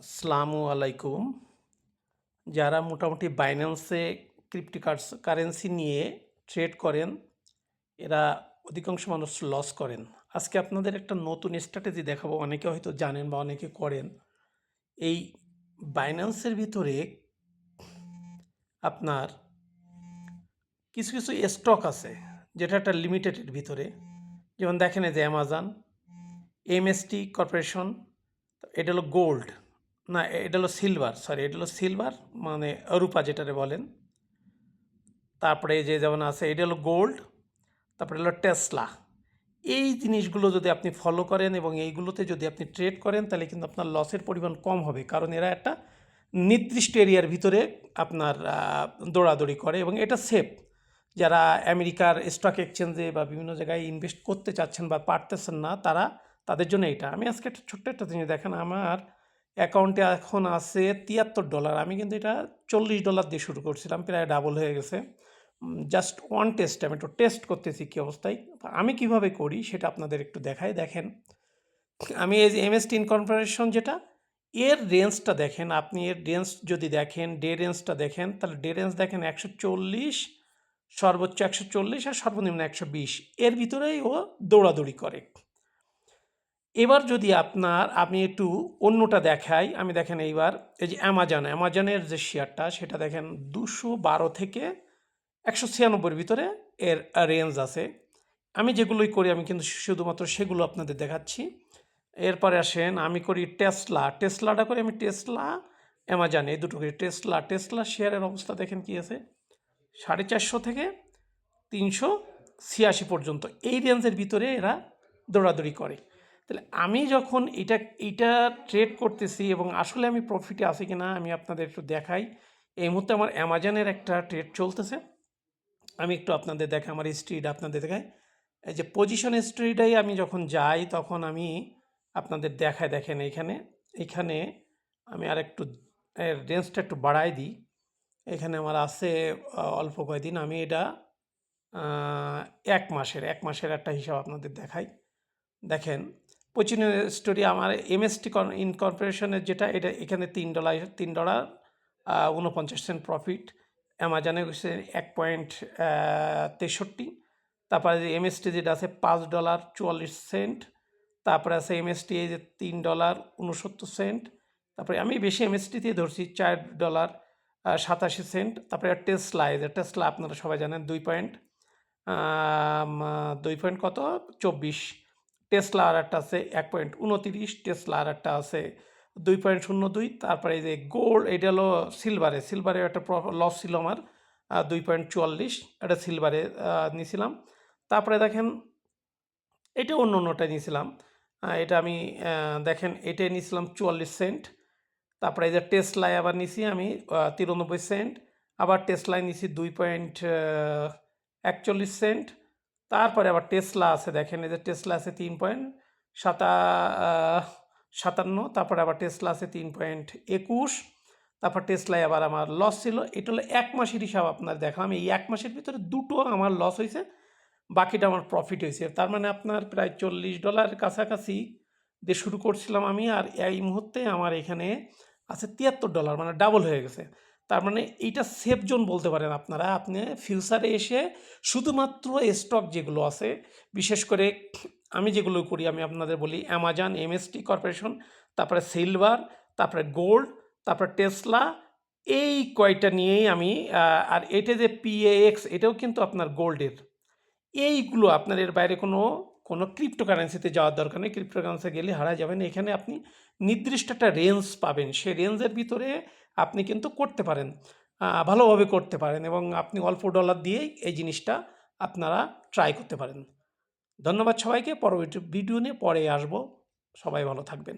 আসসালামু আলাইকুম। যারা মোটামুটি বাইন্যান্সে কারেন্সি নিয়ে ট্রেড করেন, এরা অধিকাংশ মানুষ লস করেন। আজকে আপনাদের একটা নতুন স্ট্র্যাটেজি দেখাবো। অনেকে হয়তো জানেন বা অনেকে করেন। এই বাইন্যান্সের ভিতরে আপনার কিছু কিছু স্টক আছে, যেটা একটা লিমিটেডের ভিতরে। যেমন দেখেন, এই যে অ্যামাজন, এমএসটি কর্পোরেশন, এটা হলো গোল্ড, না এটা হলো সিলভার, সরি এটা হলো সিলভার, মানে রূপা যেটারে বলেন। তারপরে এই যে যেমন আছে, এটা হলো গোল্ড, তারপরে হলো টেসলা। এই জিনিসগুলো যদি আপনি ফলো করেন এবং এইগুলোতে যদি আপনি ট্রেড করেন, তাহলে কিন্তু আপনার লসের পরিমাণ কম হবে, কারণ এরা একটা নির্দিষ্ট এরিয়ার ভিতরে আপনার দৌড়াদৌড়ি করে এবং এটা সেফ। যারা আমেরিকার স্টক এক্সচেঞ্জে বা বিভিন্ন জায়গায় ইনভেস্ট করতে চাচ্ছেন বা পারতেছেন না, তাদের জন্য এটা। আমি আজকে একটা ছোট্ট একটা জিনিস দেখেন, আমার অ্যাকাউন্টে এখন আছে $73। আমি কিন্তু এটা $40 দিয়ে শুরু করছিলাম, প্রায় ডাবল হয়ে গেছে। জাস্ট ওয়ান টেস্ট, আমি একটু টেস্ট করতেছি কী অবস্থায়। আমি কিভাবে করি সেটা আপনাদের একটু দেখাই। দেখেন, আমি এই যে এমএসটি ইনকর্পোরেশন যেটা, এর রেঞ্জটা দেখেন। আপনি এর রেঞ্জ যদি দেখেন, ডে রেঞ্জটা দেখেন, তাহলে ডে রেঞ্জ দেখেন 140, সর্বোচ্চ 140 আর সর্বনিম্ন 120, এর ভিতরেই ও দৌড়াদৌড়ি করে। এবার যদি আমি একটু অন্যটা দেখাই, আমি দেখেন এইবার এই যে অ্যামাজনের যে শেয়ারটা, সেটা দেখেন 212 থেকে 196-র ভিতরে এর রেঞ্জ আছে। আমি যেগুলোই করি, আমি কিন্তু শুধুমাত্র সেগুলো আপনাদের দেখাচ্ছি। এরপরে আসেন, আমি করি টেসলাটা করি আমি অ্যামাজন, এই দুটো করি। টেসলা শেয়ারের অবস্থা দেখেন কি আছে, 450 থেকে 386 পর্যন্ত, এই রেঞ্জের ভিতরে এরা দৌড়াদৌড়ি করে। তাহলে আমি যখন এইটা ট্রেড করতেছি এবং আসলে আমি প্রফিটে আছি কিনা আমি আপনাদের একটু দেখাই। এই মুহূর্তে আমার অ্যামাজনের একটা ট্রেড চলতেছে, আমি একটু আপনাদের দেখাই, আমার হিস্ট্রিটা আপনাদের দেখাই। এই যে পজিশন হিস্ট্রিটাই আমি যখন যাই, তখন আমি আপনাদের দেখাই। দেখেন এইখানে আমি আর একটু রেঞ্জটা একটু বাড়াই দিই। এখানে আমার আছে অল্প কয়েকদিন। আমি এটা 1 মাসের একটা হিসাব আপনাদের দেখাই। দেখেন, পচিনো স্টোরি আমার এমএসটি ইনকর্পোরেশনের যেটা, এটা এখানে $3 $49 প্রফিট। অ্যামাজনে হচ্ছে 1.63। তারপরে যে এমএসটি যেটা আছে $5.44। তারপরে আছে এমএসটি এই যে $3.69। তারপরে আমি বেশি এমএসটি দিয়ে ধরছি $4.87। তারপরে টেসলা, এই যে টেসলা আপনারা সবাই জানেন 2 পয়েন্ট 24। টেসলা আর একটা আছে 1.29। টেসলা আর একটা আছে 2.02। তারপরে এই যে গোল্ড, এটা হলো সিলভারে একটা লস ছিল আমার 2.44, এটা সিলভারে নিয়েছিলাম। তারপরে দেখেন, এটা অন্যটাই নিয়েছিলাম। এটা আমি দেখেন এটাই নিয়েছিলাম 44 সেন্ট। তারপরে এই যে টেসলায় আবার নিছি আমি 93 সেন্ট। আবার টেসলায় নিছি 2.41 সেন্ট। তারপরে আবার টেসলা আছে, দেখেন এই যে টেসলা আছে 3.57। তারপরে আবার টেসলা আছে 3.21। তারপর টেসলায় আবার আমার লস ছিল। এটা হলো 1 মাসের হিসাব আপনার দেখলাম। এই 1 মাসের ভিতরে দুটো আমার লস হয়েছে, বাকিটা আমার প্রফিট হয়েছে। তার মানে আপনার প্রায় $40 কাছাকাছি দিয়ে শুরু করছিলাম আমি, আর এই মুহূর্তে আমার এখানে আছে $73, মানে ডাবল হয়ে গেছে। তার মানে এইটা সেফ জোন বলতে পারেন আপনারা। আপনি ফিউচারে এসে শুধুমাত্র স্টক যেগুলো আছে, বিশেষ করে আমি যেগুলো করি, আমি আপনাদের বলি অ্যামাজন, এমএসটি কর্পোরেশন, তারপরে সিলভার, তারপরে গোল্ড, তারপরে টেসলা, এই কয়টা নিয়েই আমি। আর এটা যে পিএএক্স, এটাও কিন্তু আপনার গোল্ডের। এইগুলো আপনার, এর বাইরে কোনো ক্রিপ্টোকারেন্সিতে যাওয়ার দরকার নেই। ক্রিপ্টোকারেন্সি গেলে হারায় যাবেন। এখানে আপনি নির্দিষ্ট একটা রেঞ্জ পাবেন, সেই রেঞ্জের ভিতরে আপনি কিন্তু করতে পারেন, ভালোভাবে করতে পারেন, এবং আপনি অল্প ডলার দিয়েই এই জিনিসটা আপনারা ট্রাই করতে পারেন। ধন্যবাদ সবাইকে। পরবর্তী ভিডিও নিয়ে পরে আসবো। সবাই ভালো থাকবেন।